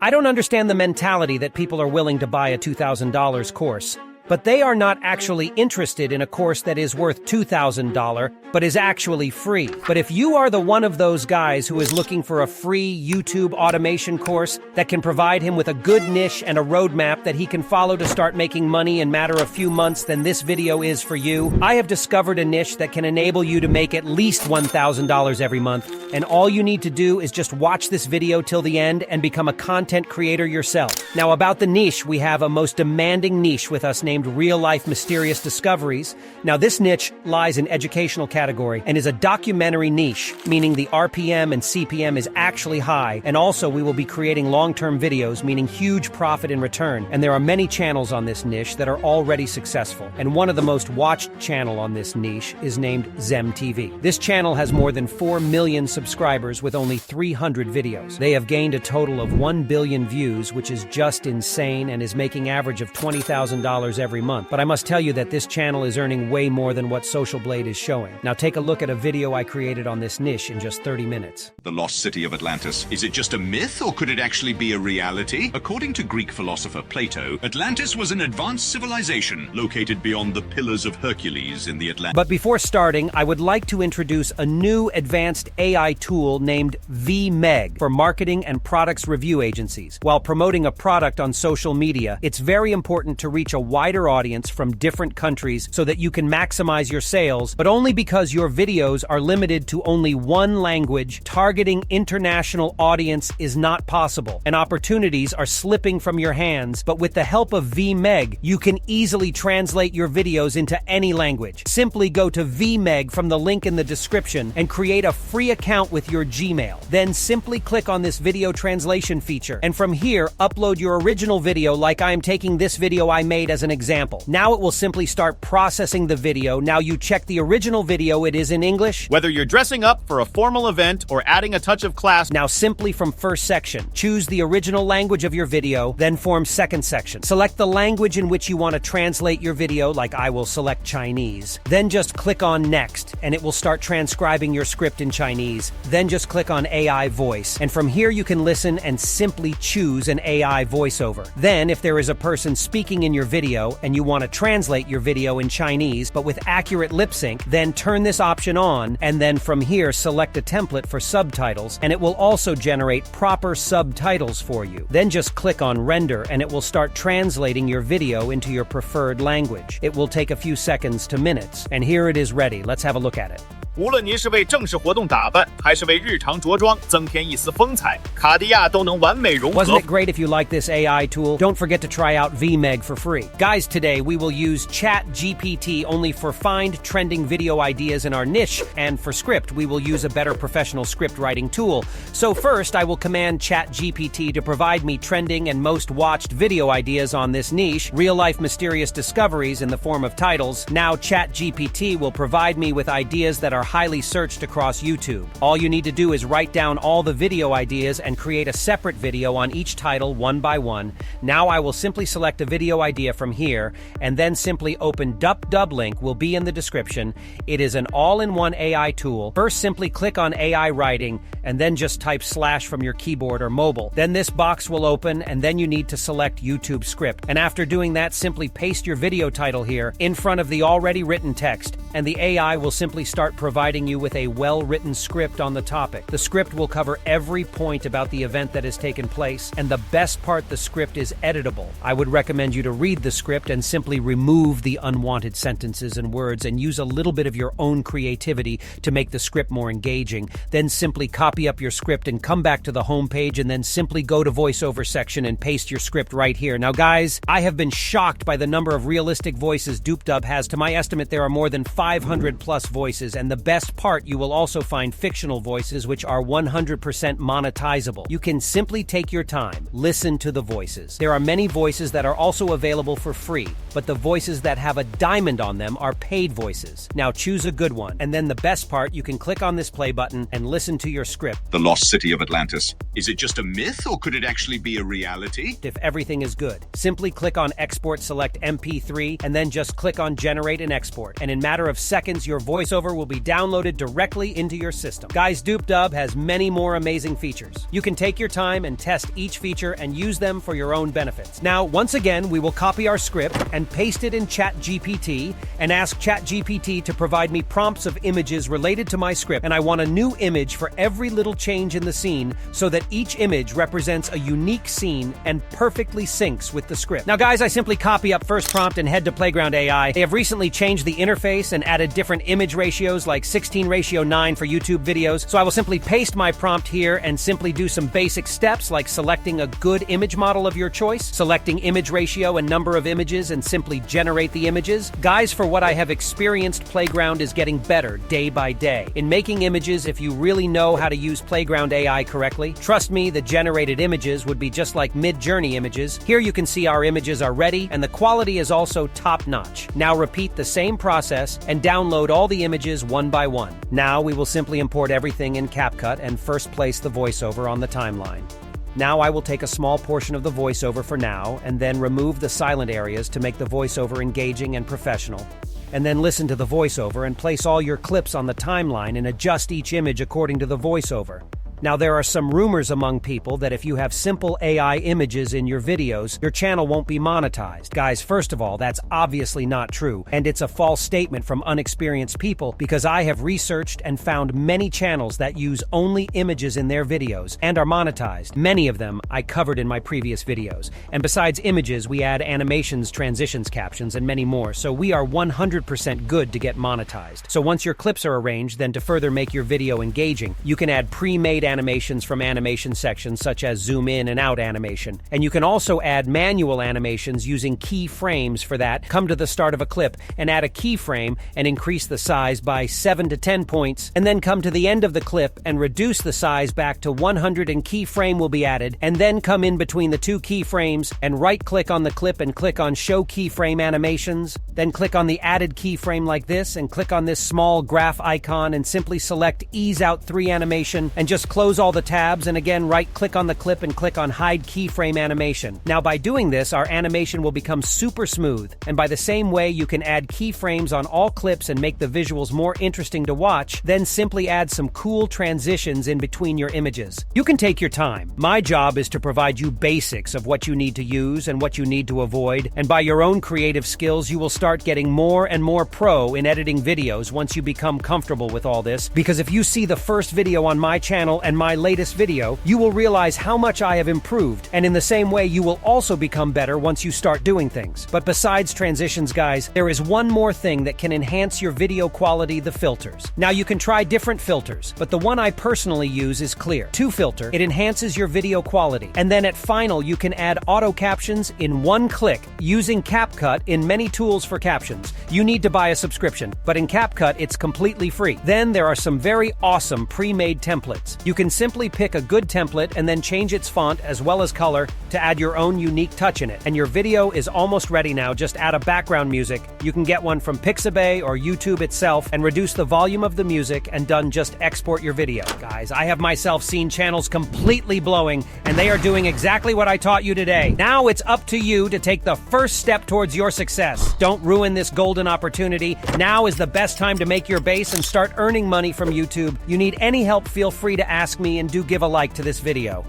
I don't understand the mentality that people are willing to buy a $2,000 course, but they are not actually interested in a course that is worth $2,000, but is actually free. But if you are the one of those guys who is looking for a free YouTube automation course that can provide him with a good niche and a roadmap that he can follow to start making money in a matter of few months, then this video is for you. I have discovered a niche that can enable you to make at least $1,000 every month, and all you need to do is just watch this video till the end and become a content creator yourself. Now, about the niche, we have a most demanding niche with us named Real-Life Mysterious Discoveries. Now, this niche lies in educational category and is a documentary niche, meaning the RPM and CPM is actually high, and also we will be creating long-term videos, meaning huge profit in return. And there are many channels on this niche that are already successful, and one of the most watched channel on this niche is named Zem TV. This channel has more than 4 million subscribers with only 300 videos. They have gained a total of 1 billion views, which is just insane and is making average of $20,000 every month. But I must tell you that this channel is earning way more than what Social Blade is showing. Now take a look at a video I created on this niche in just 30 minutes. The lost city of Atlantis. Is it just a myth, or could it actually be a reality? According to Greek philosopher Plato, Atlantis was an advanced civilization located beyond the Pillars of Hercules in the Atlantic. But before starting, I would like to introduce a new advanced AI tool named VMeg for marketing and products review agencies. While promoting a product on social media, it's very important to reach a wider audience from different countries so that you can maximize your sales, but only because your videos are limited to only one language. Targeting international audience is not possible, and opportunities are slipping from your hands. But with the help of VMeg, you can easily translate your videos into any language. Simply go to VMeg from the link in the description and create a free account with your Gmail. Then simply click on this video translation feature, and from here, upload your original video, like I am taking this video I made as an example. Now it will simply start processing the video. Now you check the original video, it is in English. Whether you're dressing up for a formal event or adding a touch of class. Now simply from first section, choose the original language of your video, then form second section. Select the language in which you want to translate your video, like I will select Chinese. Then just click on next, and it will start transcribing your script in Chinese. Then just click on AI voice, and from here you can listen and simply choose an AI voiceover. Then if there is a person speaking in your video and you want to translate your video in Chinese but with accurate lip sync, then turn this option on, and then from here select a template for subtitles, and it will also generate proper subtitles for you. Then just click on render, and it will start translating your video into your preferred language. It will take a few seconds to minutes, and here it is ready. Let's have a look at it. 无论您是为正式活动打扮，还是为日常着装增添一丝风采，卡地亚都能完美融合。 Wasn't it great? If you like this AI tool, don't forget to try out VMeg for free. Guys, today we will use ChatGPT only for find trending video ideas in our niche, and for script, we will use a better professional script writing tool. So first, I will command ChatGPT to provide me trending and most watched video ideas on this niche, real-life mysterious discoveries in the form of titles. Now ChatGPT will provide me with ideas that are highly searched across YouTube. All you need to do is write down all the video ideas and create a separate video on each title one by one. Now I will simply select a video idea from here, and then simply open Dub link will be in the description. It is an all-in-one AI tool. First, simply click on AI writing, and then just type / from your keyboard or mobile. Then this box will open, and then you need to select YouTube script. And after doing that, simply paste your video title here in front of the already written text, and the AI will simply start providing you with a well-written script on the topic. The script will cover every point about the event that has taken place, and the best part, the script is editable. I would recommend you to read the script and simply remove the unwanted sentences and words and use a little bit of your own creativity to make the script more engaging. Then simply copy up your script and come back to the home page, and then simply go to Voiceover section and paste your script right here. Now guys, I have been shocked by the number of realistic voices DupDub has. To my estimate, there are more than 500 plus voices, and the best part, you will also find fictional voices which are 100% monetizable. You can simply take your time, listen to the voices. There are many voices that are also available for free, but the voices that have a diamond on them are paid voices. Now choose a good one, and then the best part, you can click on this play button and listen to your script. The lost city of Atlantis. Is it just a myth, or could it actually be a reality? If everything is good, simply click on Export, select MP3, and then just click on Generate and Export. And in a matter of seconds, your voiceover will be downloaded directly into your system. Guys, DupeDub has many more amazing features. You can take your time and test each feature and use them for your own benefits. Now, once again, we will copy our script and paste it in ChatGPT and ask ChatGPT to provide me prompts of images related to my script, and I want a new image for every little change in the scene so that each image represents a unique scene and perfectly syncs with the script. Now guys, I simply copy up first prompt and head to Playground AI. They have recently changed the interface and added different image ratios like 16:9 for YouTube videos. So I will simply paste my prompt here and simply do some basic steps like selecting a good image model of your choice, selecting image ratio and number of images, and simply generate the images. Guys, for what I have experienced, Playground is getting better day by day. In making images, if you really know how to use Playground AI correctly, trust me, the generated images would be just like Mid-Journey images. Here you can see our images are ready and the quality is also top-notch. Now repeat the same process and download all the images one by one. Now we will simply import everything in CapCut and first place the voiceover on the timeline. Now I will take a small portion of the voiceover for now and then remove the silent areas to make the voiceover engaging and professional. And then listen to the voiceover and place all your clips on the timeline and adjust each image according to the voiceover. Now, there are some rumors among people that if you have simple AI images in your videos, your channel won't be monetized. Guys, first of all, that's obviously not true, and it's a false statement from unexperienced people because I have researched and found many channels that use only images in their videos and are monetized. Many of them I covered in my previous videos. And besides images, we add animations, transitions, captions, and many more, so we are 100% good to get monetized. So once your clips are arranged, then to further make your video engaging, you can add pre-made animations from animation sections such as zoom in and out animation. And you can also add manual animations using keyframes for that. Come to the start of a clip and add a keyframe and increase the size by 7 to 10 points, and then come to the end of the clip and reduce the size back to 100 and keyframe will be added, and then come in between the two keyframes and right-click on the clip and click on Show Keyframe Animations. Then click on the added keyframe like this and click on this small graph icon and simply select Ease Out 3 Animation and just close all the tabs, and again right-click on the clip and click on Hide Keyframe Animation. Now by doing this, our animation will become super smooth, and by the same way you can add keyframes on all clips and make the visuals more interesting to watch, then simply add some cool transitions in between your images. You can take your time. My job is to provide you basics of what you need to use and what you need to avoid, and by your own creative skills you will start getting more and more pro in editing videos once you become comfortable with all this, because if you see the first video on my channel and my latest video, you will realize how much I have improved, and in the same way you will also become better once you start doing things. But besides transitions, guys, there is one more thing that can enhance your video quality: the filters. Now you can try different filters, but the one I personally use is Clear 2 filter. It enhances your video quality, and then at final you can add auto captions in one click using CapCut in many tools for captions. You need to buy a subscription, but in CapCut it's completely free. Then there are some very awesome pre-made templates. You can simply pick a good template and then change its font as well as color to add your own unique touch in it. And your video is almost ready now. Just add a background music. You can get one from Pixabay or YouTube itself and reduce the volume of the music, and done. Just export your video. Guys, I have myself seen channels completely blowing, and they are doing exactly what I taught you today. Now it's up to you to take the first step towards your success. Don't ruin this golden opportunity. Now is the best time to make your base and start earning money from YouTube. You need any help, feel free to ask me, and do give a like to this video.